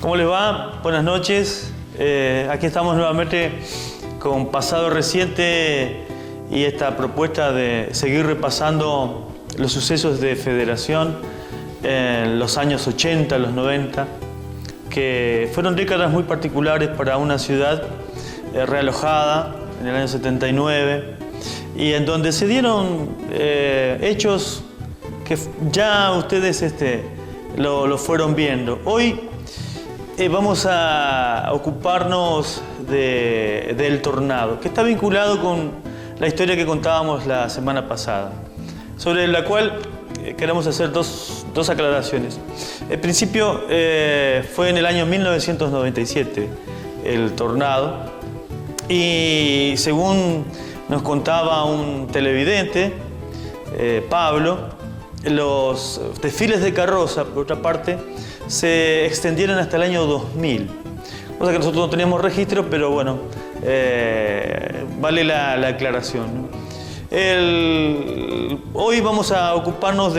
¿Cómo les va? Buenas noches. Aquí estamos nuevamente con pasado reciente y esta propuesta de seguir repasando los sucesos de Federación en los años 80, los 90, que fueron décadas muy particulares para una ciudad realojada en el año 79 y en donde se dieron hechos que ya ustedes lo fueron viendo. Hoy vamos a ocuparnos del tornado, que está vinculado con la historia que contábamos la semana pasada, sobre la cual queremos hacer dos aclaraciones. El principio fue en el año 1997, el tornado, y según nos contaba un televidente, Pablo, los desfiles de carroza, por otra parte, se extendieron hasta el año 2000. Cosa que nosotros no teníamos registro, pero bueno, vale la aclaración, ¿no? Hoy vamos a ocuparnos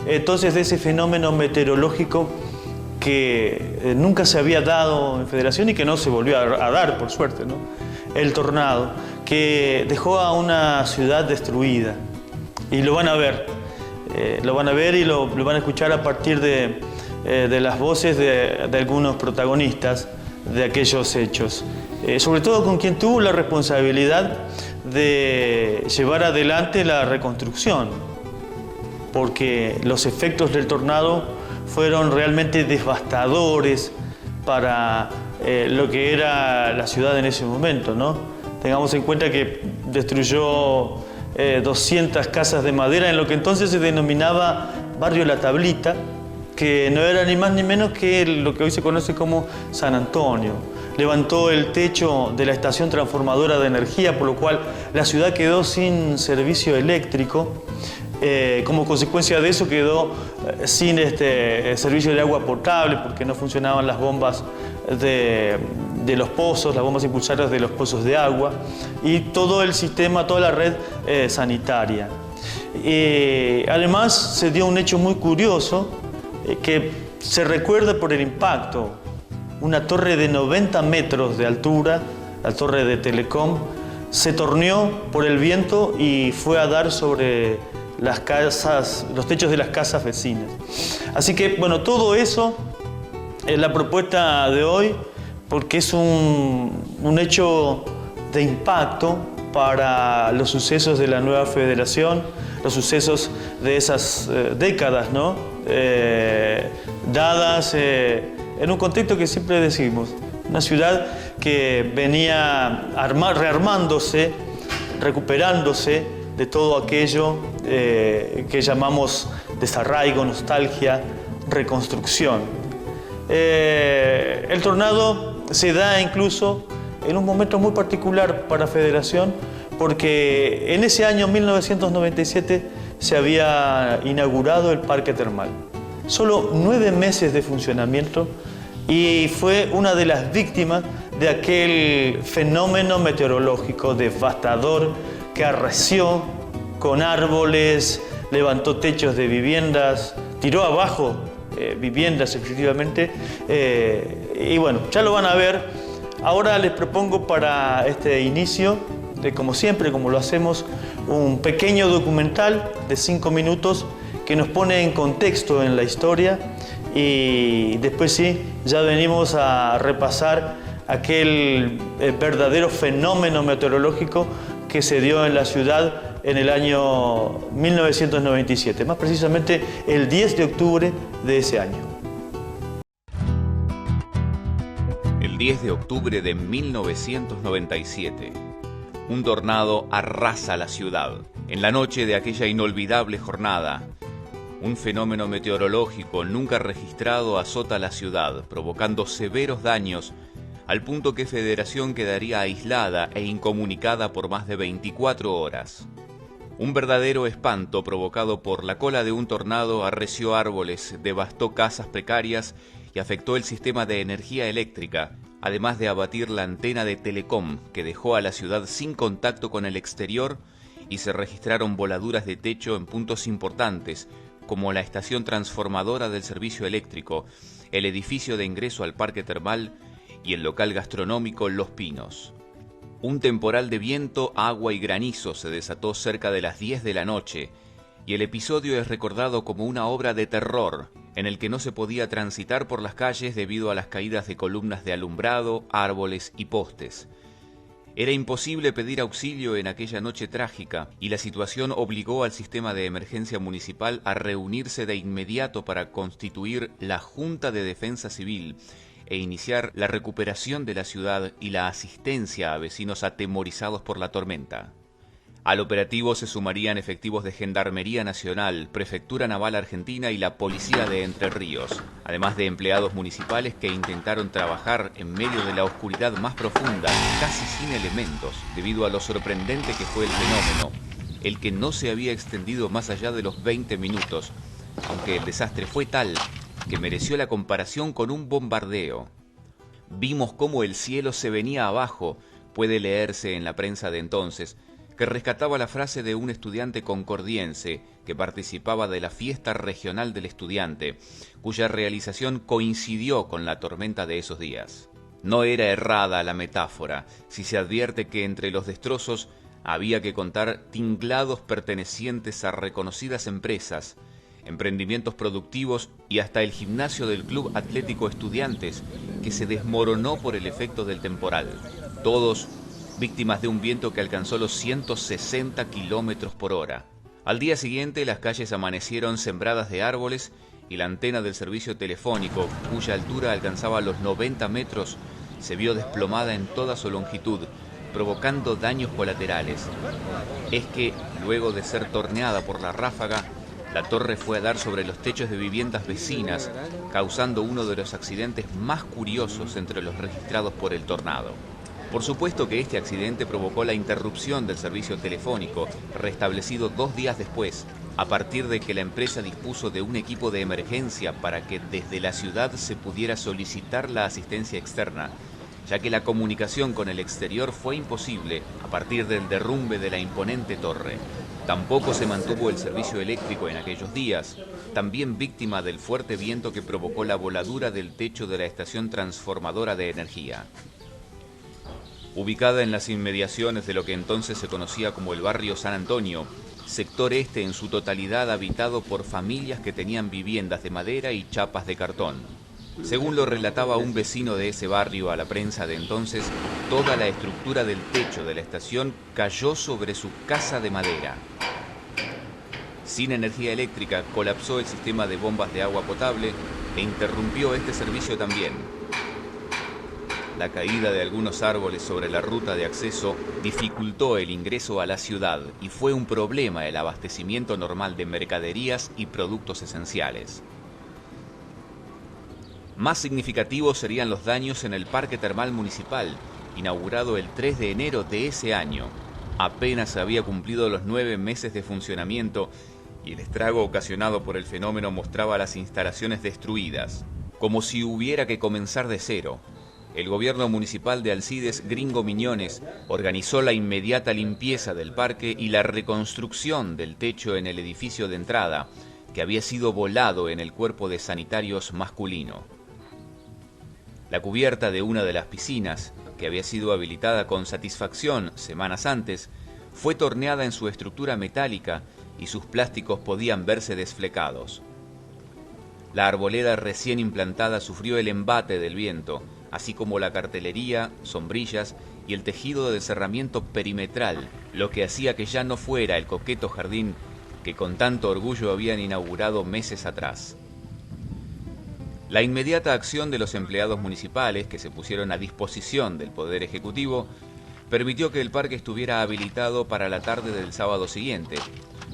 entonces de ese fenómeno meteorológico que nunca se había dado en Federación y que no se volvió a dar, por suerte, ¿no? El tornado, que dejó a una ciudad destruida. Y lo van a ver. Lo van a ver y lo van a escuchar a partir de las voces de algunos protagonistas de aquellos hechos. Sobre todo con quien tuvo la responsabilidad de llevar adelante la reconstrucción, porque los efectos del tornado fueron realmente devastadores para lo que era la ciudad en ese momento, ¿no? Tengamos en cuenta que destruyó 200 casas de madera en lo que entonces se denominaba Barrio La Tablita, que no era ni más ni menos que lo que hoy se conoce como San Antonio. Levantó el techo de la estación transformadora de energía, por lo cual la ciudad quedó sin servicio eléctrico. Como consecuencia de eso quedó sin servicio de agua potable, porque no funcionaban las bombas de los pozos, las bombas impulsadas de los pozos de agua, y todo el sistema, toda la red sanitaria. Además se dio un hecho muy curioso que se recuerda por el impacto. Una torre de 90 metros de altura, la torre de Telecom, se torneó por el viento y fue a dar sobre las casas, los techos de las casas vecinas. Así que, bueno, todo eso es la propuesta de hoy, porque es un hecho de impacto para los sucesos de la nueva Federación, los sucesos de esas décadas, ¿no? Dadas en un contexto que siempre decimos, una ciudad que venía rearmándose, recuperándose de todo aquello que llamamos desarraigo, nostalgia, reconstrucción. El tornado se da incluso en un momento muy particular para Federación, porque en ese año 1997 se había inaugurado el parque termal. Solo 9 meses de funcionamiento y fue una de las víctimas de aquel fenómeno meteorológico devastador que arreció con árboles, levantó techos de viviendas, tiró abajo viviendas efectivamente, y bueno, ya lo van a ver. Ahora les propongo para este inicio, como siempre, como lo hacemos, un pequeño documental de 5 minutos que nos pone en contexto en la historia, y después sí, ya venimos a repasar aquel verdadero fenómeno meteorológico que se dio en la ciudad en el año 1997, más precisamente el 10 de octubre de ese año. El 10 de octubre de 1997, un tornado arrasa la ciudad. En la noche de aquella inolvidable jornada, un fenómeno meteorológico nunca registrado azota la ciudad, provocando severos daños, al punto que Federación quedaría aislada e incomunicada por más de 24 horas. Un verdadero espanto provocado por la cola de un tornado arreció árboles, devastó casas precarias y afectó el sistema de energía eléctrica, además de abatir la antena de Telecom, que dejó a la ciudad sin contacto con el exterior, y se registraron voladuras de techo en puntos importantes, como la estación transformadora del servicio eléctrico, el edificio de ingreso al parque termal y el local gastronómico Los Pinos. Un temporal de viento, agua y granizo se desató cerca de las 10 de la noche y el episodio es recordado como una obra de terror en el que no se podía transitar por las calles debido a las caídas de columnas de alumbrado, árboles y postes. Era imposible pedir auxilio en aquella noche trágica y la situación obligó al sistema de emergencia municipal a reunirse de inmediato para constituir la Junta de Defensa Civil e iniciar la recuperación de la ciudad y la asistencia a vecinos atemorizados por la tormenta. Al operativo se sumarían efectivos de Gendarmería Nacional, Prefectura Naval Argentina y la Policía de Entre Ríos, además de empleados municipales que intentaron trabajar en medio de la oscuridad más profunda, casi sin elementos, debido a lo sorprendente que fue el fenómeno, el que no se había extendido más allá de los 20 minutos, aunque el desastre fue tal que mereció la comparación con un bombardeo. Vimos cómo el cielo se venía abajo, puede leerse en la prensa de entonces, que rescataba la frase de un estudiante concordiense que participaba de la fiesta regional del estudiante, cuya realización coincidió con la tormenta de esos días. No era errada la metáfora, si se advierte que entre los destrozos había que contar tinglados pertenecientes a reconocidas empresas, emprendimientos productivos y hasta el gimnasio del Club Atlético Estudiantes, que se desmoronó por el efecto del temporal. Todos víctimas de un viento que alcanzó los 160 kilómetros por hora. Al día siguiente, las calles amanecieron sembradas de árboles y la antena del servicio telefónico, cuya altura alcanzaba los 90 metros, se vio desplomada en toda su longitud, provocando daños colaterales. Es que, luego de ser torneada por la ráfaga, la torre fue a dar sobre los techos de viviendas vecinas, causando uno de los accidentes más curiosos entre los registrados por el tornado. Por supuesto que este accidente provocó la interrupción del servicio telefónico, restablecido 2 días después, a partir de que la empresa dispuso de un equipo de emergencia para que desde la ciudad se pudiera solicitar la asistencia externa, ya que la comunicación con el exterior fue imposible a partir del derrumbe de la imponente torre. Tampoco se mantuvo el servicio eléctrico en aquellos días, también víctima del fuerte viento que provocó la voladura del techo de la estación transformadora de energía. Ubicada en las inmediaciones de lo que entonces se conocía como el barrio San Antonio, sector este en su totalidad habitado por familias que tenían viviendas de madera y chapas de cartón. Según lo relataba un vecino de ese barrio a la prensa de entonces, toda la estructura del techo de la estación cayó sobre su casa de madera. Sin energía eléctrica, colapsó el sistema de bombas de agua potable e interrumpió este servicio también. La caída de algunos árboles sobre la ruta de acceso dificultó el ingreso a la ciudad y fue un problema el abastecimiento normal de mercaderías y productos esenciales. Más significativos serían los daños en el Parque Termal Municipal, inaugurado el 3 de enero de ese año. Apenas había cumplido los 9 meses de funcionamiento y el estrago ocasionado por el fenómeno mostraba las instalaciones destruidas, como si hubiera que comenzar de cero. El gobierno municipal de Alcides Gringo Miñones organizó la inmediata limpieza del parque y la reconstrucción del techo en el edificio de entrada, que había sido volado en el cuerpo de sanitarios masculino. La cubierta de una de las piscinas, que había sido habilitada con satisfacción semanas antes, fue torneada en su estructura metálica y sus plásticos podían verse desflecados. La arboleda recién implantada sufrió el embate del viento, así como la cartelería, sombrillas y el tejido de cerramiento perimetral, lo que hacía que ya no fuera el coqueto jardín que con tanto orgullo habían inaugurado meses atrás. La inmediata acción de los empleados municipales, que se pusieron a disposición del Poder Ejecutivo, permitió que el parque estuviera habilitado para la tarde del sábado siguiente,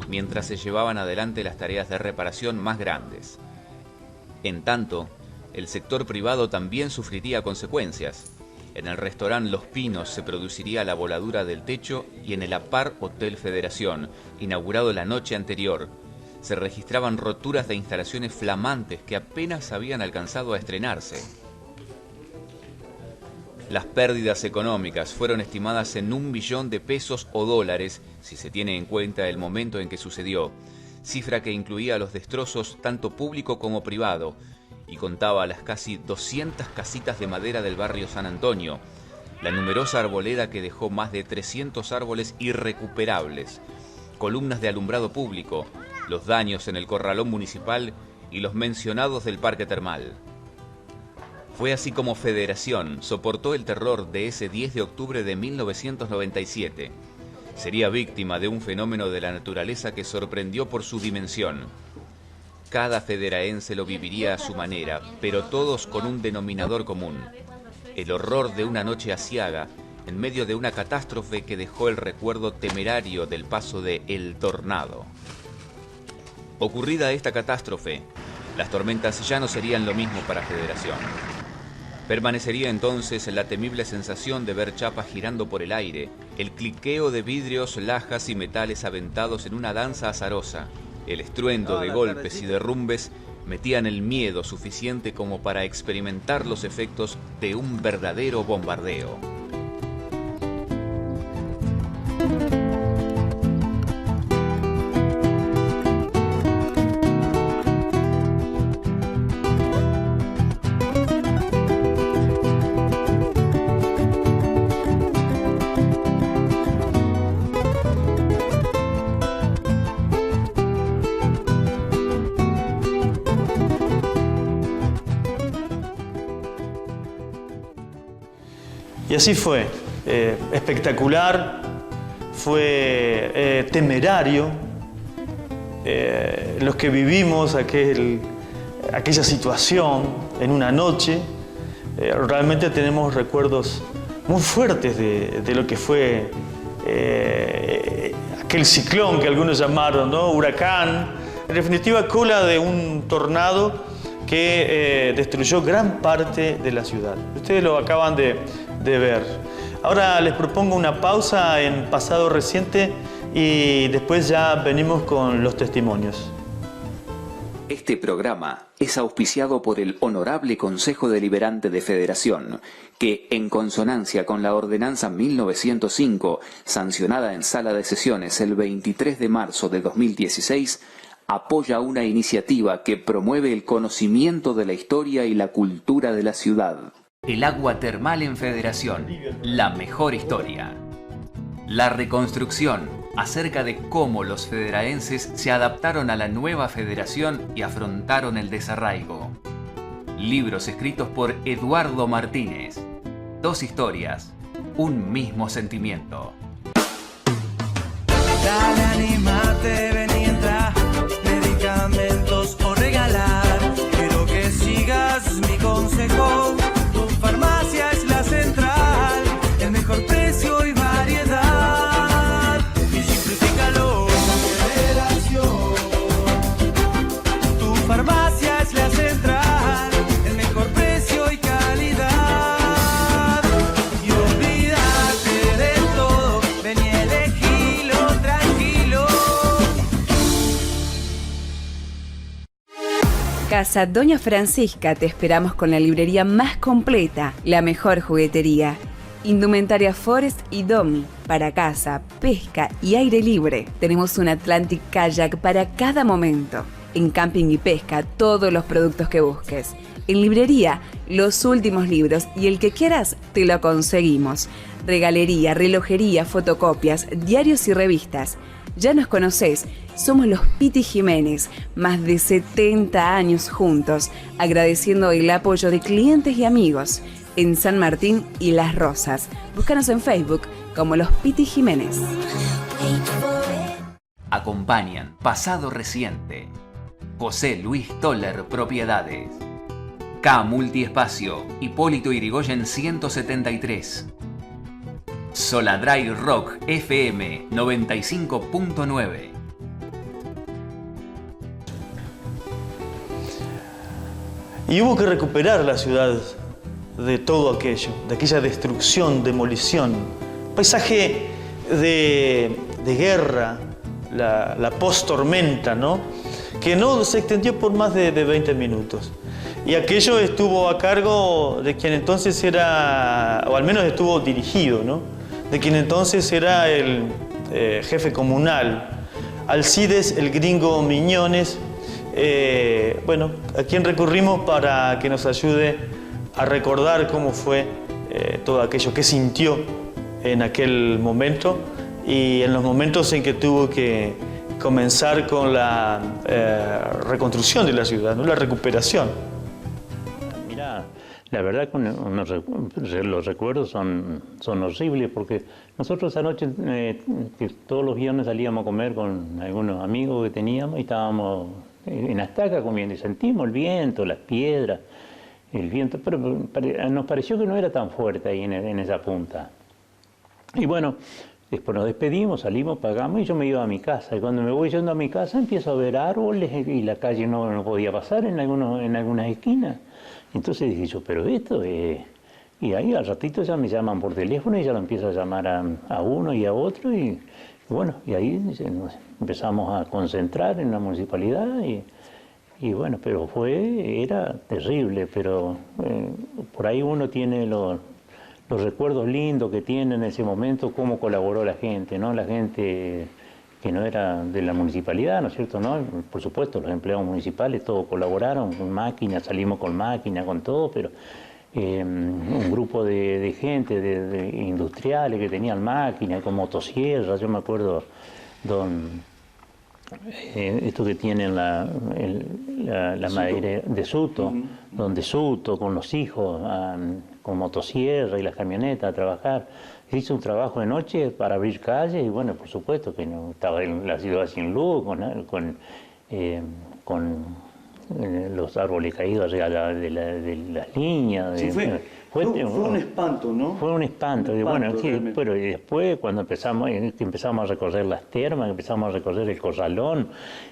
mientras se llevaban adelante las tareas de reparación más grandes. En tanto, el sector privado también sufriría consecuencias. En el restaurante Los Pinos se produciría la voladura del techo y en el APAR Hotel Federación, inaugurado la noche anterior, se registraban roturas de instalaciones flamantes que apenas habían alcanzado a estrenarse. Las pérdidas económicas fueron estimadas en $1 billón o dólares, si se tiene en cuenta el momento en que sucedió, cifra que incluía los destrozos tanto público como privado y contaba las casi 200 casitas de madera del barrio San Antonio, la numerosa arboleda que dejó más de 300 árboles irrecuperables, columnas de alumbrado público, los daños en el corralón municipal y los mencionados del parque termal. Fue así como Federación soportó el terror de ese 10 de octubre de 1997. Sería víctima de un fenómeno de la naturaleza que sorprendió por su dimensión. Cada federaense lo viviría a su manera, pero todos con un denominador común: el horror de una noche aciaga en medio de una catástrofe que dejó el recuerdo temerario del paso de El Tornado. Ocurrida esta catástrofe, las tormentas ya no serían lo mismo para Federación. Permanecería entonces la temible sensación de ver chapas girando por el aire, el cliqueo de vidrios, lajas y metales aventados en una danza azarosa. El estruendo de golpes y derrumbes metían el miedo suficiente como para experimentar los efectos de un verdadero bombardeo. Y así fue, espectacular, fue temerario. Los que vivimos aquella situación en una noche, realmente tenemos recuerdos muy fuertes de lo que fue aquel ciclón que algunos llamaron, ¿no? Huracán, en definitiva cola de un tornado que destruyó gran parte de la ciudad. Ustedes lo acaban de ver. Ahora les propongo una pausa en pasado reciente y después ya venimos con los testimonios. Este programa es auspiciado por el Honorable Consejo Deliberante de Federación, que, en consonancia con la Ordenanza 1905, sancionada en Sala de Sesiones el 23 de marzo de 2016, apoya una iniciativa que promueve el conocimiento de la historia y la cultura de la ciudad. El agua termal en Federación, la mejor historia. La reconstrucción acerca de cómo los federaenses se adaptaron a la nueva federación y afrontaron el desarraigo. Libros escritos por Eduardo Martínez. 2 historias, un mismo sentimiento. Dale, anímate, ven y entra, medicamentos o regalar. Quiero que sigas mi consejo. Tu farmacia es la central, el mejor precio y variedad. Y simplifícalo. Federación. Tu farmacia es la central, el mejor precio y calidad. Y olvídate de todo, ven y elegilo tranquilo. Casa Doña Francisca, te esperamos con la librería más completa, la mejor juguetería, indumentaria Forest y Domi, para casa, pesca y aire libre. Tenemos un Atlantic Kayak para cada momento. En camping y pesca, todos los productos que busques. En librería, los últimos libros y el que quieras, te lo conseguimos. Regalería, relojería, fotocopias, diarios y revistas. Ya nos conocés, somos los Piti Jiménez, más de 70 años juntos, agradeciendo el apoyo de clientes y amigos en San Martín y Las Rosas. Búscanos en Facebook como los Piti Jiménez. Acompañan Pasado Reciente. José Luis Toller Propiedades. K Multiespacio, Hipólito Yrigoyen 173. Soladray Rock FM 95.9. Y hubo que recuperar la ciudad de todo aquello, de aquella destrucción, demolición, paisaje de guerra, la post-tormenta, ¿no? Que no se extendió por más de 20 minutos. Y aquello estuvo a cargo de quien entonces era, o al menos estuvo dirigido, ¿no? De quien entonces era el jefe comunal, Alcides, el gringo Miñones, bueno, a quien recurrimos para que nos ayude a recordar cómo fue todo aquello que sintió en aquel momento y en los momentos en que tuvo que comenzar con la reconstrucción de la ciudad, ¿no? La recuperación. Mira, la verdad que los recuerdos son horribles porque nosotros anoche, que todos los viernes salíamos a comer con algunos amigos que teníamos y estábamos en Astaca comiendo y sentimos el viento, las piedras, el viento, pero nos pareció que no era tan fuerte ahí en esa punta. Y bueno, después nos despedimos, salimos, pagamos y yo me iba a mi casa. Y cuando me voy yendo a mi casa empiezo a ver árboles y la calle no podía pasar en algunas esquinas. Entonces dije yo, pero esto es... Y ahí al ratito ya me llaman por teléfono y ya lo empiezo a llamar a uno y a otro y bueno, y ahí nos empezamos a concentrar en la municipalidad y bueno, pero era terrible, pero por ahí uno tiene los recuerdos lindos que tiene en ese momento, cómo colaboró la gente, ¿no? La gente que no era de la municipalidad, ¿no es cierto? ¿No? Por supuesto, los empleados municipales todos colaboraron con máquinas, salimos con máquinas, con todo, pero un grupo de gente, de industriales que tenían máquinas, con motosierras, yo me acuerdo, esto que tienen la madera de Suto, donde Suto con los hijos, con motosierra y las camionetas a trabajar. Hice un trabajo de noche para abrir calles y bueno, por supuesto que no estaba en la ciudad sin luz, con los árboles caídos arriba de las líneas. Sí, fue un espanto, ¿no? Fue un espanto. Y bueno, pero después cuando empezamos a recorrer las termas, empezamos a recorrer el corralón,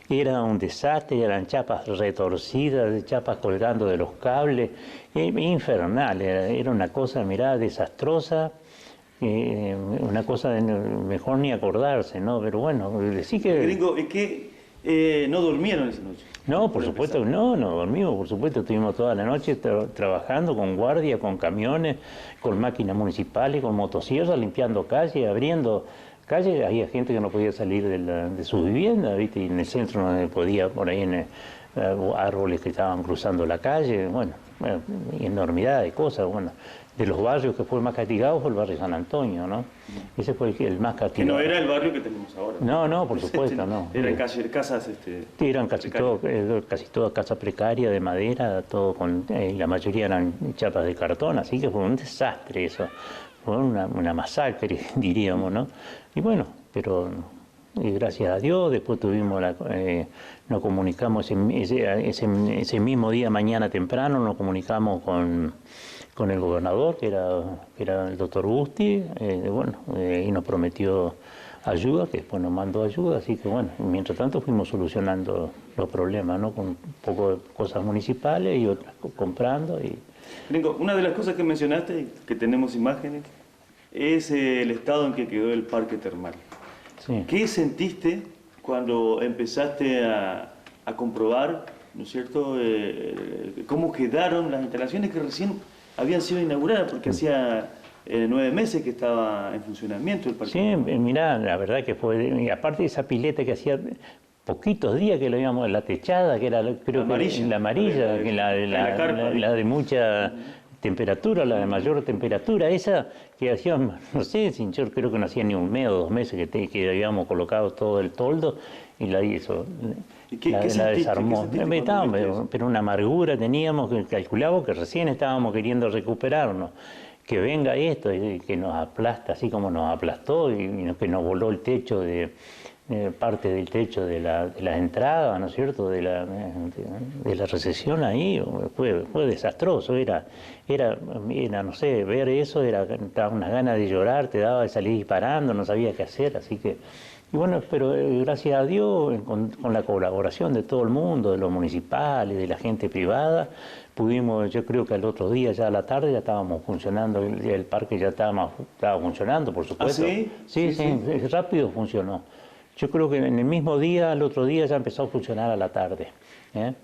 era un desastre, eran chapas retorcidas, chapas colgando de los cables, infernal, era una cosa, mirá, desastrosa. Una cosa de mejor ni acordarse, ¿no? Pero bueno, sí que... Gringo, es que no durmieron esa noche. No, por supuesto, no dormimos, por supuesto, estuvimos toda la noche trabajando con guardia, con camiones, con máquinas municipales, con motosierras, limpiando calles, abriendo calles. Había gente que no podía salir de su vivienda, ¿viste? Y en el centro no podía, por ahí árboles que estaban cruzando la calle, bueno, enormidad de cosas, bueno. De los barrios que fue el más castigado fue el barrio San Antonio, ¿no? Ese fue el más castigado. Que no era el barrio que tenemos ahora. No, por supuesto, no. Eran casas... eran casi todas casas precarias de madera, todo con la mayoría eran chapas de cartón, así que fue un desastre eso. Fue una masacre, diríamos, ¿no? Y bueno, pero gracias a Dios, después tuvimos nos comunicamos ese mismo día, mañana temprano, nos comunicamos con el gobernador, que era el doctor Busti, y nos prometió ayuda, que después nos mandó ayuda, así que bueno, mientras tanto fuimos solucionando los problemas, ¿no? Con un poco de cosas municipales y otras comprando. Gringo, una de las cosas que mencionaste, que tenemos imágenes, es el estado en que quedó el parque termal. Sí. ¿Qué sentiste cuando empezaste a comprobar, ¿no es cierto?, cómo quedaron las instalaciones que recién habían sido inauguradas, porque hacía 9 meses que estaba en funcionamiento el parque? Sí, mirá, la verdad que fue, y aparte de esa pileta que hacía poquitos días que lo íbamos, la techada, que era, creo que la amarilla, que la de mucha temperatura, la de mayor temperatura, esa que hacía, no sé, yo creo que no hacía ni un mes o 2 meses que habíamos colocado todo el toldo y la hizo. La desarmó. Pero una amargura teníamos, que calculábamos que recién estábamos queriendo recuperarnos. Que venga esto y que nos aplasta así como nos aplastó y que nos voló el techo parte del techo de las entradas, ¿no es cierto?, de la recesión ahí, fue desastroso, era, no sé, ver eso, daba unas ganas de llorar, te daba de salir disparando, no sabía qué hacer, así que, y bueno, pero gracias a Dios, con la colaboración de todo el mundo, de los municipales, de la gente privada, pudimos, yo creo que al otro día, ya a la tarde, ya estábamos funcionando, el parque ya estaba funcionando, por supuesto. ¿Ah, sí? Sí, rápido funcionó. Yo creo que en el mismo día, al otro día ya empezó a funcionar a la tarde.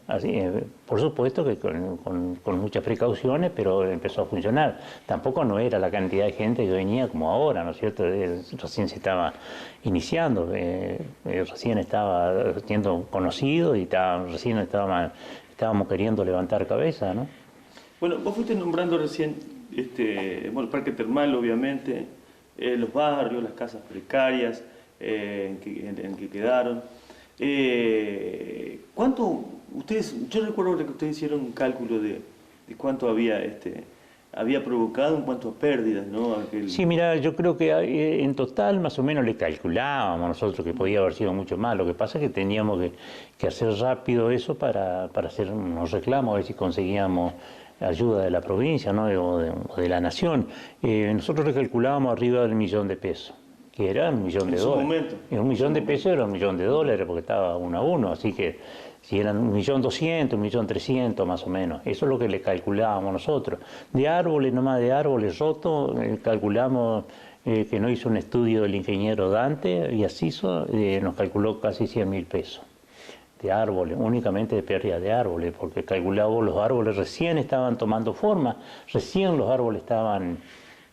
Así, por supuesto que con muchas precauciones, pero empezó a funcionar. Tampoco no era la cantidad de gente que venía como ahora, ¿no es cierto? Recién se estaba iniciando, recién estaba siendo conocido y recién estábamos queriendo levantar cabeza, ¿no? Bueno, vos fuiste nombrando recién bueno, el parque termal, obviamente, los barrios, las casas precarias en que quedaron. ¿Cuánto ustedes? Yo recuerdo que ustedes hicieron un cálculo de cuánto había provocado en cuanto a pérdidas, ¿no? Sí, mira, yo creo que en total más o menos le calculábamos nosotros que podía haber sido mucho más. Lo que pasa es que teníamos que hacer rápido eso para hacer unos reclamos, a ver si conseguíamos ayuda de la provincia, ¿no? o de la nación. Nosotros le calculábamos arriba del $1.000.000. Que era $1.000.000. En su momento. $1.000.000 era $1.000.000 porque estaba 1 a 1, así que si eran 1.200.000, 1.300.000 más o menos, eso es lo que le calculábamos nosotros. De árboles, nomás de árboles rotos, calculamos que no hizo un estudio el ingeniero Dante y Asiso, nos calculó casi $100.000 de árboles, únicamente de pérdida de árboles, porque calculamos los árboles recién estaban tomando forma, recién los árboles estaban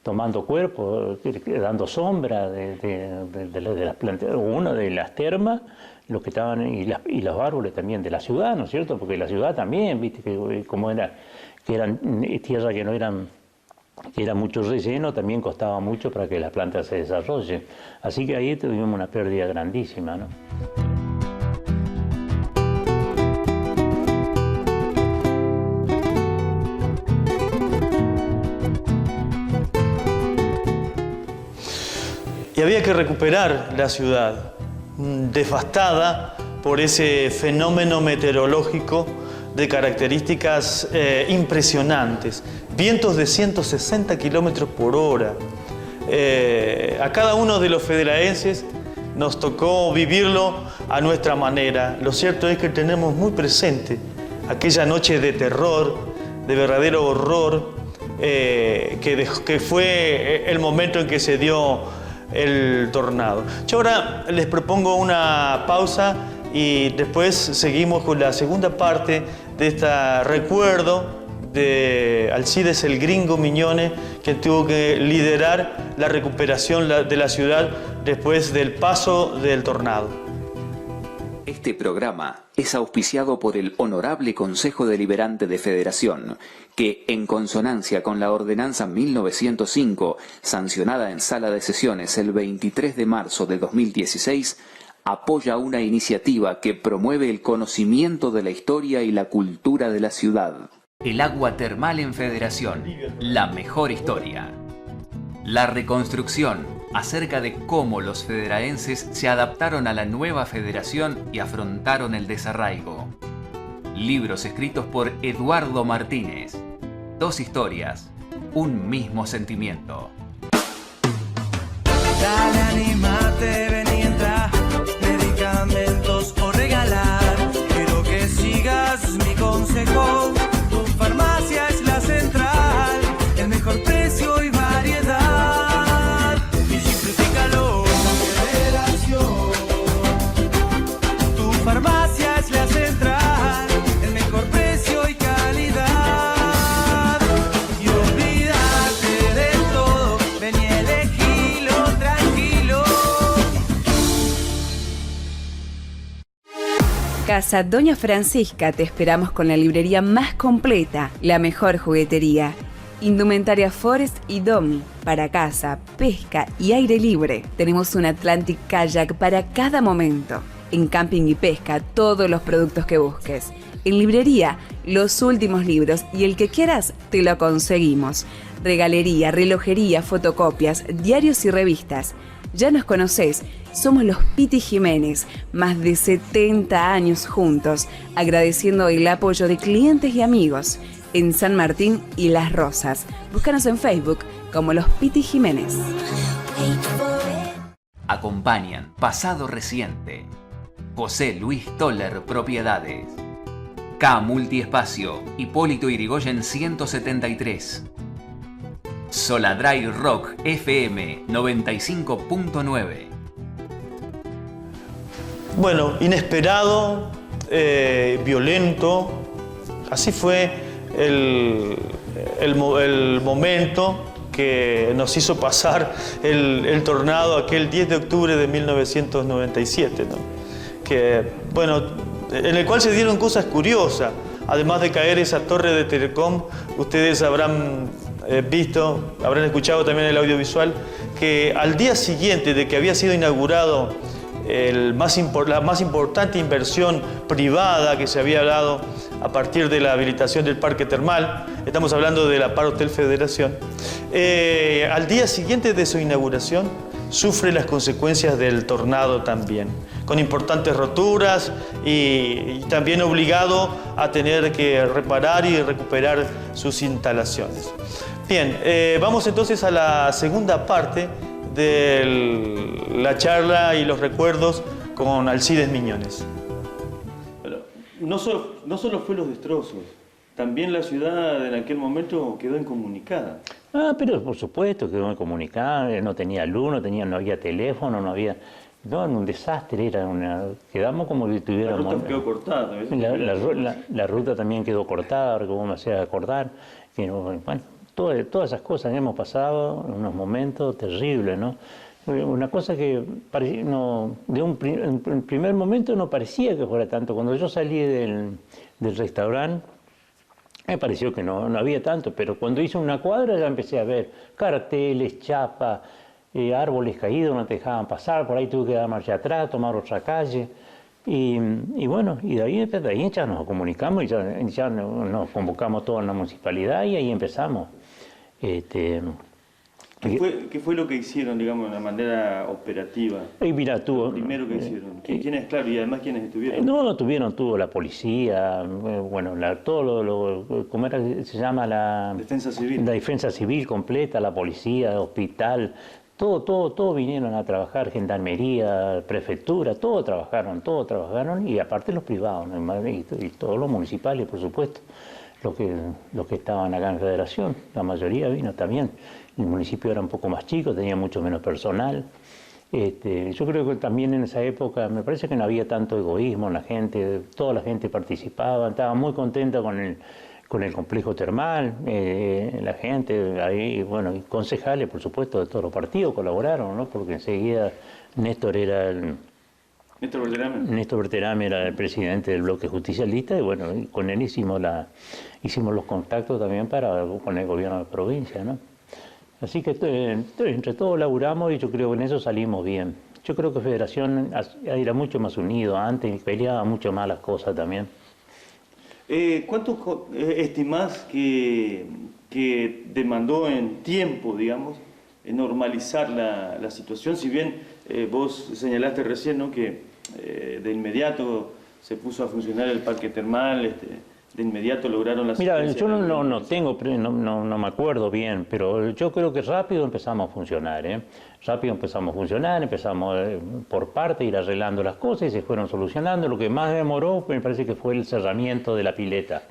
tomando cuerpo, dando sombra de las plantas, una de las termas, los que estaban, y los árboles también de la ciudad, ¿no es cierto? Porque la ciudad también, viste, que como era, que eran tierras que no eran, que era mucho relleno, también costaba mucho para que las plantas se desarrollen. Así que ahí tuvimos una pérdida grandísima, ¿no? Y había que recuperar la ciudad, devastada por ese fenómeno meteorológico de características impresionantes. Vientos de 160 kilómetros por hora. A cada uno de los federaenses nos tocó vivirlo a nuestra manera. Lo cierto es que tenemos muy presente aquella noche de terror, de verdadero horror, que fue el momento en que se dio el tornado. Yo ahora les propongo una pausa y después seguimos con la segunda parte de este recuerdo de Alcides el Gringo Miñone, que tuvo que liderar la recuperación de la ciudad después del paso del tornado. Este programa es auspiciado por el Honorable Consejo Deliberante de Federación, que, en consonancia con la Ordenanza 1905, sancionada en Sala de Sesiones el 23 de marzo de 2016, apoya una iniciativa que promueve el conocimiento de la historia y la cultura de la ciudad. El agua termal en Federación, la mejor historia. La reconstrucción acerca de cómo los federaenses se adaptaron a la nueva federación y afrontaron el desarraigo. Libros escritos por Eduardo Martínez. 2 historias, un mismo sentimiento. Dale, anímate, ven y entra, medicamentos o regalar. Quiero que sigas mi consejo, tu farmacia es la central, el mejor precio y variedad. Y simplifícalo, Federación. Tu farmacia es la central, el mejor precio y calidad. Y olvídate de todo, ven y elegilo tranquilo. Casa Doña Francisca, te esperamos con la librería más completa, la mejor juguetería. Indumentaria Forest y Domi, para casa, pesca y aire libre. Tenemos un Atlantic Kayak para cada momento. En camping y pesca, todos los productos que busques. En librería, los últimos libros y el que quieras, te lo conseguimos. Regalería, relojería, fotocopias, diarios y revistas. Ya nos conocés, somos los Piti Jiménez, más de 70 años juntos, agradeciendo el apoyo de clientes y amigos en San Martín y Las Rosas. Búscanos en Facebook como los Piti Jiménez. Acompañan Pasado Reciente, José Luis Toller Propiedades, K Multiespacio, Hipólito Yrigoyen 173, Soladray Rock FM 95.9. bueno, inesperado, violento. Así fue el momento que nos hizo pasar el tornado aquel 10 de octubre de 1997, ¿no? Que, bueno, en el cual se dieron cosas curiosas. Además de caer esa torre de Telecom, ustedes habrán visto, habrán escuchado también el audiovisual, que al día siguiente de que había sido inaugurado la más importante inversión privada que se había dado a partir de la habilitación del parque termal, estamos hablando de la Par Hotel Federación, al día siguiente de su inauguración sufre las consecuencias del tornado también, con importantes roturas y también obligado a tener que reparar y recuperar sus instalaciones. Bien, vamos entonces a la segunda parte de la charla y los recuerdos con Alcides Miñones. No solo fue los destrozos, también la ciudad en aquel momento quedó incomunicada. Pero por supuesto quedó incomunicada, no tenía luz, no había teléfono, no había... No, era un desastre, quedamos como si tuviéramos... La ruta quedó cortada. La ruta también quedó cortada, ahora que vos me hacías acordar. Bueno, todas esas cosas hemos pasado, unos momentos terribles, ¿no? Una cosa que en primer momento no parecía que fuera tanto. Cuando yo salí del restaurante, me pareció que no había tanto, pero cuando hice una cuadra ya empecé a ver carteles, chapas, árboles caídos, no te dejaban pasar, por ahí tuve que dar marcha atrás, tomar otra calle. Y bueno, y de ahí ya nos comunicamos y ya nos convocamos toda la municipalidad y ahí empezamos. ¿Qué fue lo que hicieron, digamos, de una manera operativa? Mira, lo primero que hicieron. ¿Quiénes, claro, y además quiénes estuvieron? Tuvo la policía, bueno, ¿cómo era? Se llama la... Defensa Civil. La Defensa Civil completa, la policía, hospital, todo vinieron a trabajar, gendarmería, prefectura, todos trabajaron y aparte los privados, y todos los municipales, por supuesto, los que estaban acá en Federación, la mayoría vino también. El municipio era un poco más chico, tenía mucho menos personal. Yo creo que también en esa época me parece que no había tanto egoísmo en la gente, toda la gente participaba, estaba muy contenta con el complejo termal, la gente ahí, bueno, y concejales, por supuesto, de todos los partidos colaboraron, ¿no? Porque enseguida Néstor Berterame era el presidente del bloque justicialista y bueno, y con él hicimos los contactos también con el gobierno de la provincia, ¿no? Así que entre todos laburamos y yo creo que en eso salimos bien. Yo creo que Federación era mucho más unido antes, peleaba mucho más las cosas también. ¿Cuánto estimás que demandó en tiempo, digamos, normalizar la situación? Si bien vos señalaste recién, ¿no?, que de inmediato se puso a funcionar el parque termal, de inmediato lograron la Mira, asistencia. yo no me acuerdo bien, pero yo creo que rápido empezamos a funcionar, ¿eh? Rápido empezamos a funcionar, empezamos por parte a ir arreglando las cosas y se fueron solucionando. Lo que más demoró me parece que fue el cerramiento de la pileta.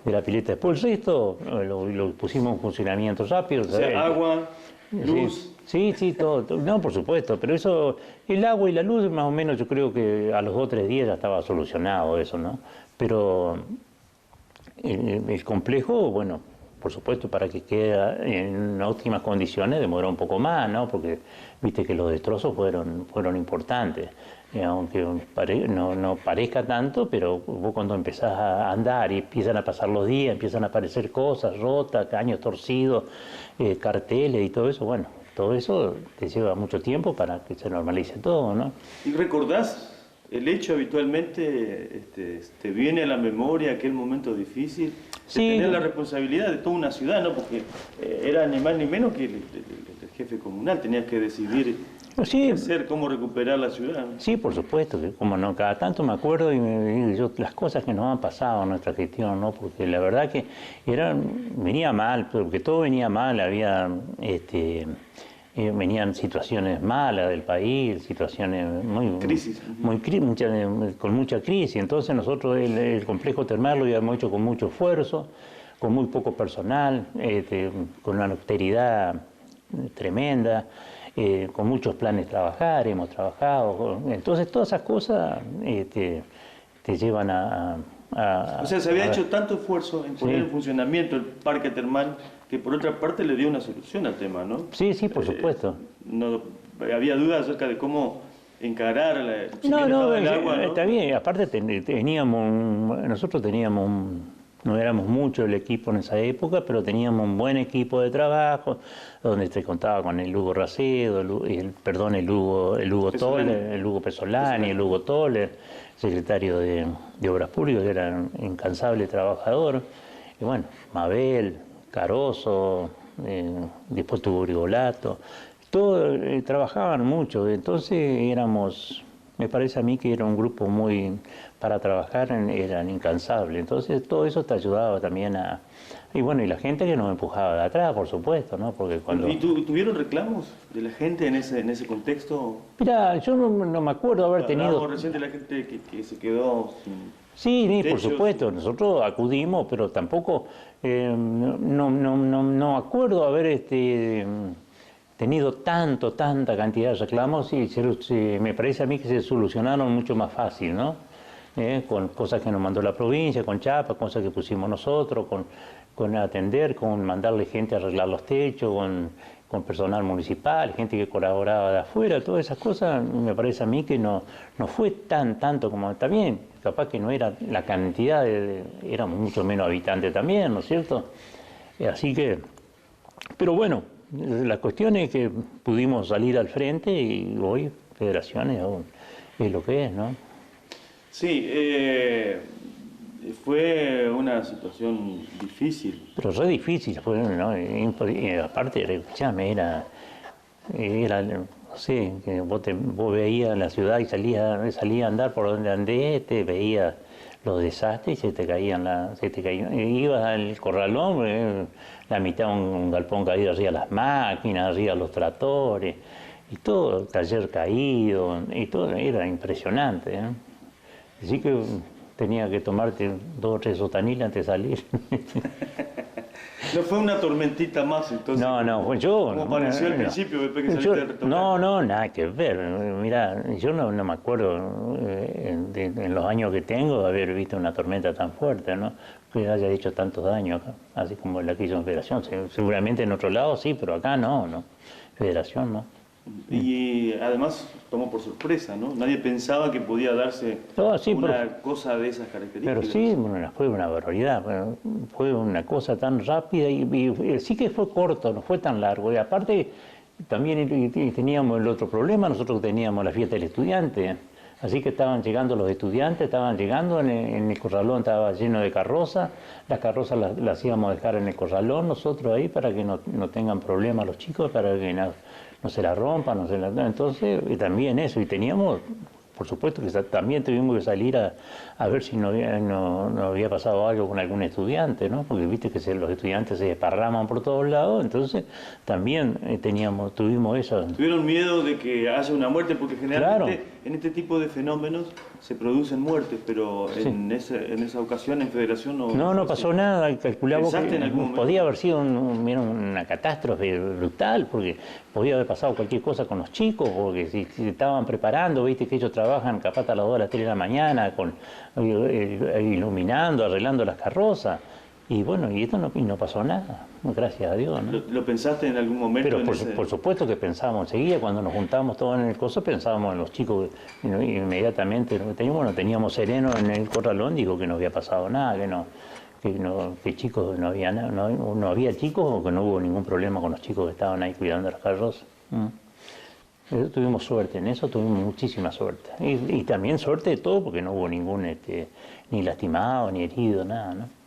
Después el resto lo pusimos en funcionamiento rápido. O sea, agua, luz. Sí, todo. No, por supuesto, pero eso, el agua y la luz más o menos yo creo que a los 2 o 3 días ya estaba solucionado eso, ¿no? Pero el complejo, bueno, por supuesto, para que quede en óptimas condiciones demoró un poco más, ¿no? Porque viste que los destrozos fueron importantes. Aunque no parezca tanto, pero vos cuando empezás a andar y empiezan a pasar los días, empiezan a aparecer cosas rotas, caños torcidos, carteles y todo eso, bueno, todo eso te lleva mucho tiempo para que se normalice todo, ¿no? ¿Y recordás el hecho habitualmente, te viene a la memoria aquel momento difícil de tener la responsabilidad de toda una ciudad, ¿no? Porque era ni más ni menos que el jefe comunal, tenías que decidir qué hacer, cómo recuperar la ciudad, ¿no? Sí, por supuesto, que como no, cada tanto me acuerdo y yo las cosas que nos han pasado en nuestra gestión, ¿no? Porque la verdad que venía mal, porque todo venía mal, había venían situaciones malas del país, situaciones con mucha crisis. Entonces nosotros el complejo termal lo habíamos hecho con mucho esfuerzo, con muy poco personal, con una austeridad tremenda. con muchos planes trabajar, hemos trabajado. Entonces todas esas cosas te llevan O sea, se había hecho tanto esfuerzo en poner en funcionamiento el parque termal que por otra parte le dio una solución al tema, ¿no? Sí, sí, por supuesto. No, había dudas acerca de cómo encarar el agua, ¿no? Está bien. Aparte nosotros no éramos mucho el equipo en esa época, pero teníamos un buen equipo de trabajo, donde se contaba con el Hugo Racedo, el Hugo Toller, el Hugo Pesolani, el Hugo Toller, secretario de Obras Públicas, que era un incansable trabajador. Y bueno, Mabel, Caroso, después tuvo Grigolato, todos trabajaban mucho, entonces me parece a mí que era un grupo para trabajar eran incansables, entonces todo eso te ayudaba también y bueno, y la gente que nos empujaba de atrás, por supuesto, ¿no? Porque cuando... ¿Y tuvieron reclamos de la gente en ese contexto? Mira, yo no me acuerdo haber tenido... recién de la gente que se quedó sin... Sí, por supuesto, nosotros acudimos, pero tampoco, no acuerdo haber tenido tanta cantidad de reclamos y me parece a mí que se solucionaron mucho más fácil, ¿no? Con cosas que nos mandó la provincia, con chapas, cosas que pusimos nosotros, con atender, con mandarle gente a arreglar los techos, con personal municipal, gente que colaboraba de afuera, todas esas cosas, me parece a mí que no fue tanto como está bien, capaz que no era la cantidad, éramos mucho menos habitantes también, ¿no es cierto? Así que, pero bueno, la cuestión es que pudimos salir al frente y hoy Federaciones es lo que es, ¿no? Sí, fue una situación difícil. Pero re difícil, fue, ¿no? Aparte, escuchame, era, no sé, que vos veías la ciudad y salía a andar por donde andé, te veías los desastres y se te caían. Ibas al corralón, la mitad un galpón caído arriba las máquinas, arriba los tractores, y todo, el taller caído, y todo, era impresionante, ¿eh? Así que tenía que tomarte 2 o 3 sotanilas antes de salir. ¿No fue una tormentita más entonces? No, fue yo. ¿Cómo pareció al principio después que saliste de retocar? No, nada que ver. Mira, yo no me acuerdo en los años que tengo de haber visto una tormenta tan fuerte, ¿no? Que haya hecho tantos daños acá, así como la que hizo en Federación. Seguramente en otro lado sí, pero acá no. Federación no. Y además tomó por sorpresa, ¿no? Nadie pensaba que podía darse una cosa de esas características. Pero sí, fue una barbaridad, fue una cosa tan rápida y sí que fue corto, no fue tan largo. Y aparte también teníamos el otro problema, nosotros teníamos la fiesta del estudiante, así que estaban llegando los estudiantes, estaban llegando en el corralón, estaba lleno de carrozas, las carrozas las íbamos a dejar en el corralón nosotros ahí para que no tengan problemas los chicos, para que no se la rompan, entonces también eso, y teníamos, por supuesto que también tuvimos que salir a ver si no había pasado algo con algún estudiante, ¿no? Porque viste que los estudiantes se desparraman por todos lados, entonces también tuvimos eso. ¿Tuvieron miedo de que haya una muerte? Porque generalmente en este tipo de fenómenos se producen muertes, pero sí. en esa ocasión en Federación no pasó nada, calculamos que podía haber sido una catástrofe brutal, porque podía haber pasado cualquier cosa con los chicos, porque si se estaban preparando, viste que ellos trabajan capaz hasta las 2 a las 3 de la mañana, iluminando, arreglando las carrozas. Y bueno, y esto no pasó nada, gracias a Dios, ¿no? ¿Lo pensaste en algún momento? Pero por supuesto que pensábamos, enseguida cuando nos juntábamos todos en el coso, pensábamos en los chicos, inmediatamente, teníamos sereno en el corralón, dijo que no había pasado nada, que chicos no había chicos o que no hubo ningún problema con los chicos que estaban ahí cuidando las carrozas. Tuvimos suerte, en eso tuvimos muchísima suerte. Y también suerte de todo porque no hubo ningún ni lastimado, ni herido, nada, ¿no?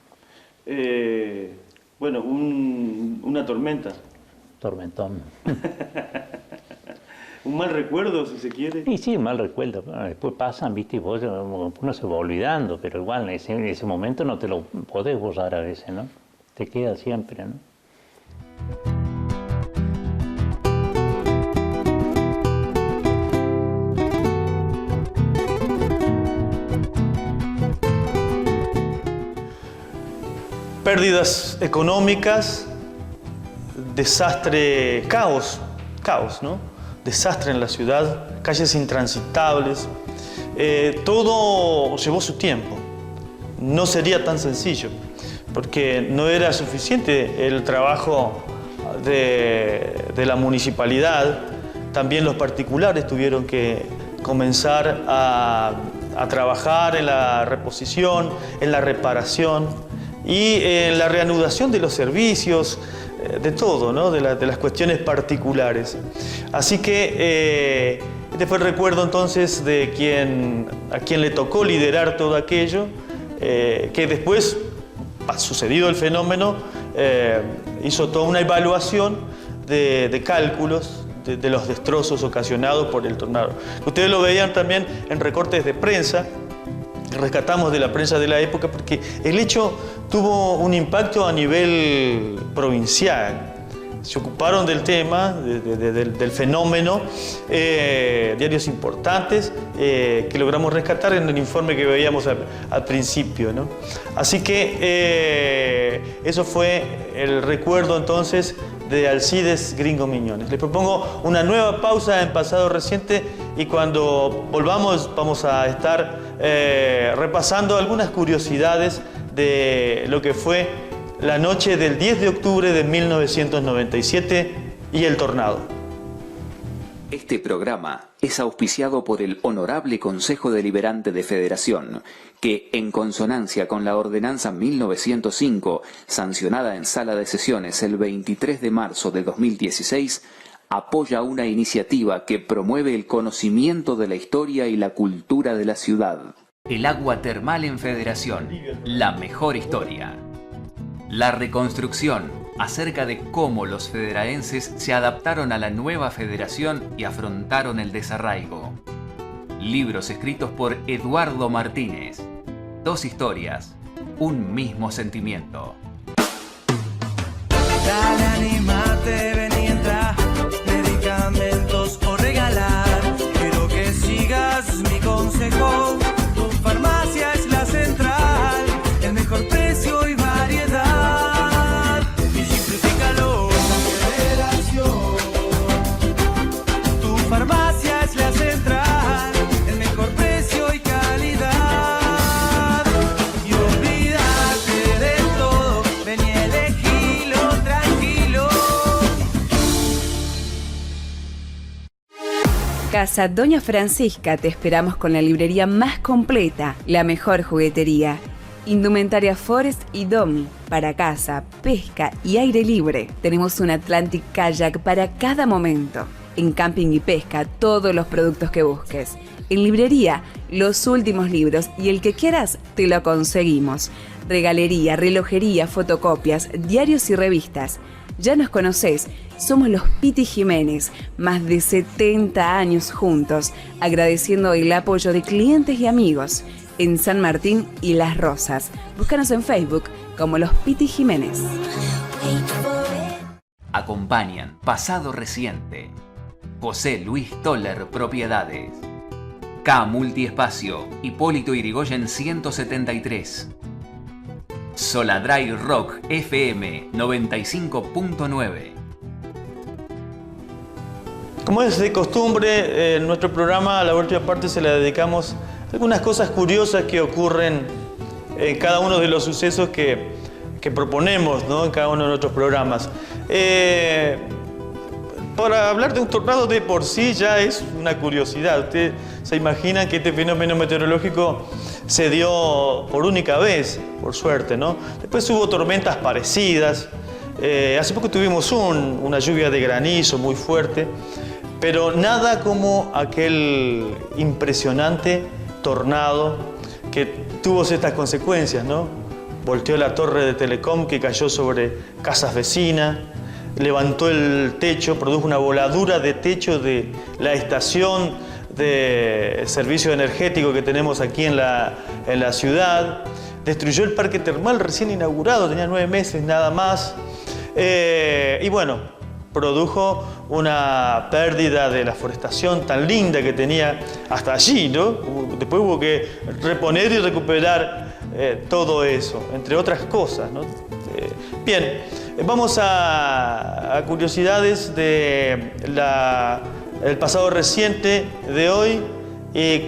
Bueno, una tormenta. Tormentón. Un mal recuerdo, si se quiere. Sí, un mal recuerdo. Después pasan, viste, y uno se va olvidando, pero igual en ese momento no te lo podés borrar a veces, ¿no? Te queda siempre, ¿no? Pérdidas económicas, desastre, caos, ¿no? desastre en la ciudad, calles intransitables. Todo llevó su tiempo. No sería tan sencillo, porque no era suficiente el trabajo de la municipalidad. También los particulares tuvieron que comenzar a trabajar en la reposición, en la reparación y en la reanudación de los servicios, de todo, ¿no? de las cuestiones particulares. Así que este fue el recuerdo entonces de a quien le tocó liderar todo aquello, que después, sucedido el fenómeno, hizo toda una evaluación de cálculos de los destrozos ocasionados por el tornado. Ustedes lo veían también en recortes de prensa, rescatamos de la prensa de la época, porque el hecho tuvo un impacto a nivel provincial. Se ocuparon del tema, del fenómeno, diarios importantes que logramos rescatar en el informe que veíamos al principio, ¿no? Así que eso fue el recuerdo entonces de Alcides Gringo Miñones. Les propongo una nueva pausa en Pasado Reciente y cuando volvamos vamos a estar repasando algunas curiosidades de lo que fue la noche del 10 de octubre de 1997 y el tornado. Este programa es auspiciado por el Honorable Consejo Deliberante de Federación, que, en consonancia con la Ordenanza 1905, sancionada en Sala de Sesiones el 23 de marzo de 2016, apoya una iniciativa que promueve el conocimiento de la historia y la cultura de la ciudad. El agua termal en Federación, la mejor historia. La reconstrucción acerca de cómo los federaenses se adaptaron a la nueva federación y afrontaron el desarraigo. Libros escritos por Eduardo Martínez. Dos historias, un mismo sentimiento. Dale, anímate, ven y entra, medicamentos o regalar. Quiero que sigas mi consejo, tu farmacia es la central, el mejor precio y variedad. Y simplifícalo, Federación. Tu farmacia es la central, el mejor precio y calidad. Y olvídate de todo, ven y elegilo tranquilo. Casa Doña Francisca, te esperamos con la librería más completa, la mejor juguetería, indumentaria Forest y Domi, para casa, pesca y aire libre. Tenemos un Atlantic Kayak para cada momento. En camping y pesca, todos los productos que busques. En librería, los últimos libros y el que quieras, te lo conseguimos. Regalería, relojería, fotocopias, diarios y revistas. Ya nos conocés, somos los Piti Jiménez, más de 70 años juntos, agradeciendo el apoyo de clientes y amigos en San Martín y Las Rosas. Búscanos en Facebook como los Piti Jiménez. Acompañan Pasado Reciente. José Luis Toller Propiedades. K Multiespacio, Hipólito Yrigoyen 173. Soladray Rock FM 95.9. Como es de costumbre, en nuestro programa, a la última parte se la dedicamos a algunas cosas curiosas que ocurren en cada uno de los sucesos que proponemos, ¿no? En cada uno de nuestros programas. Para hablar de un tornado de por sí ya es una curiosidad. Ustedes se imaginan que este fenómeno meteorológico se dio por única vez, por suerte, ¿no? Después hubo tormentas parecidas. Hace poco tuvimos una lluvia de granizo muy fuerte, pero nada como aquel impresionante tornado que tuvo estas consecuencias, ¿no? Volteó la torre de Telecom que cayó sobre casas vecinas, levantó el techo, produjo una voladura de techo de la estación de servicio energético que tenemos aquí en la ciudad, destruyó el parque termal recién inaugurado, tenía 9 meses nada más, y bueno, produjo una pérdida de la forestación tan linda que tenía hasta allí, ¿no? Después hubo que reponer y recuperar todo eso, entre otras cosas, ¿no? Bien, vamos a curiosidades de la el pasado reciente de hoy,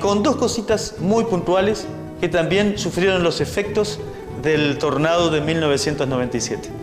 con dos cositas muy puntuales que también sufrieron los efectos del tornado de 1997.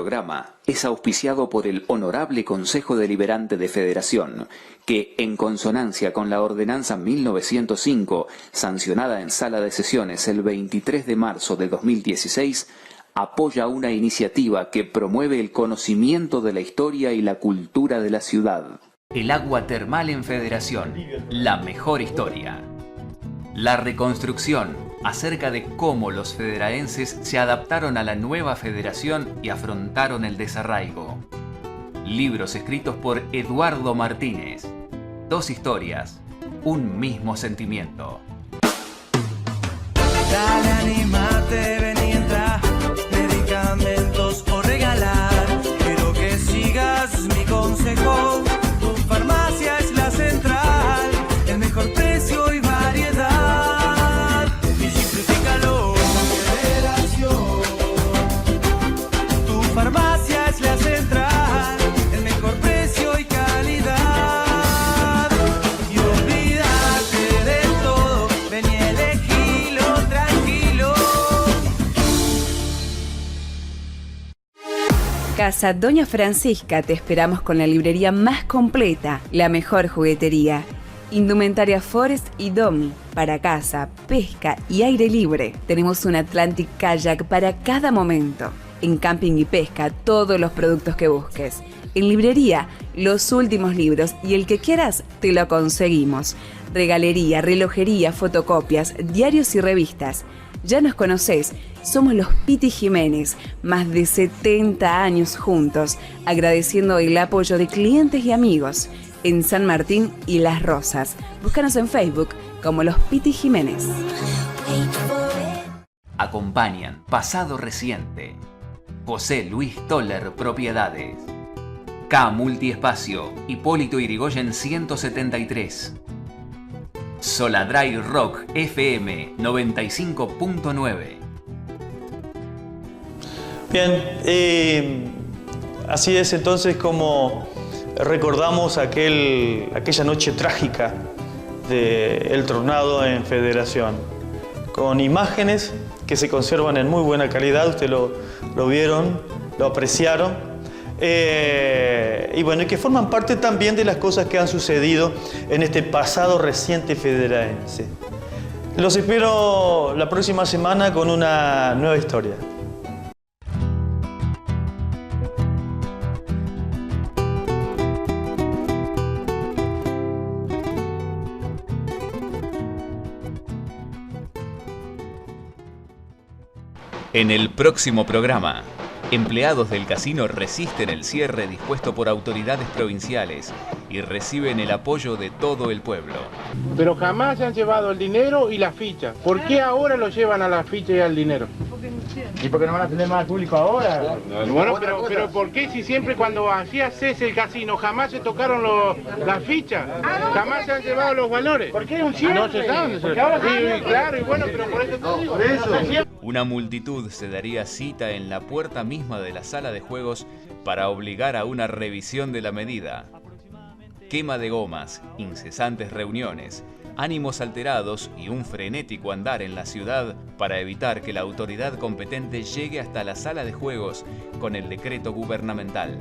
programa es auspiciado por el Honorable Consejo Deliberante de Federación, que, en consonancia con la Ordenanza 1905, sancionada en Sala de Sesiones el 23 de marzo de 2016, apoya una iniciativa que promueve el conocimiento de la historia y la cultura de la ciudad. El agua termal en Federación, la mejor historia. La reconstrucción acerca de cómo los federaenses se adaptaron a la nueva federación y afrontaron el desarraigo. Libros escritos por Eduardo Martínez. 2 historias, un mismo sentimiento. Dale, anímate, ven y entra, medicamentos o regalar. Quiero que sigas mi consejo, tu farmacia es la central, el mejor precio y variedad. Y simplifícalo, Federación. Tu farmacia es la central, el mejor precio y calidad. Y olvídate de todo, ven y elegilo tranquilo. Casa Doña Francisca, te esperamos con la librería más completa, la mejor juguetería, indumentaria Forest y Domi, para casa, pesca y aire libre. Tenemos un Atlantic Kayak para cada momento. En camping y pesca, todos los productos que busques. En librería, los últimos libros y el que quieras, te lo conseguimos. Regalería, relojería, fotocopias, diarios y revistas. Ya nos conocés, somos los Piti Jiménez, más de 70 años juntos, agradeciendo el apoyo de clientes y amigos en San Martín y Las Rosas. Búscanos en Facebook como los Piti Jiménez. Acompañan Pasado Reciente, José Luis Toller Propiedades, K Multiespacio, Hipólito Yrigoyen 173, Soladray Rock FM 95.9. Bien, así es entonces como recordamos aquella noche trágica del tornado en Federación, con imágenes que se conservan en muy buena calidad, ustedes lo vieron, lo apreciaron, y bueno, y que forman parte también de las cosas que han sucedido en este pasado reciente federaense. Los espero la próxima semana con una nueva historia. En el próximo programa, empleados del casino resisten el cierre dispuesto por autoridades provinciales y reciben el apoyo de todo el pueblo. Pero jamás se han llevado el dinero y la ficha. ¿Por qué ahora lo llevan a la ficha y al dinero? ¿Y por qué no van a atender más al público ahora? Bueno, pero ¿por qué si siempre cuando hacía cese el casino jamás se tocaron las fichas? Jamás se han llevado los valores. ¿Por qué es un cierre? No se sabe. Sí, claro, y bueno, pero por eso te digo. Por eso. Una multitud se daría cita en la puerta misma de la sala de juegos para obligar a una revisión de la medida. Quema de gomas, incesantes reuniones, ánimos alterados y un frenético andar en la ciudad para evitar que la autoridad competente llegue hasta la sala de juegos con el decreto gubernamental.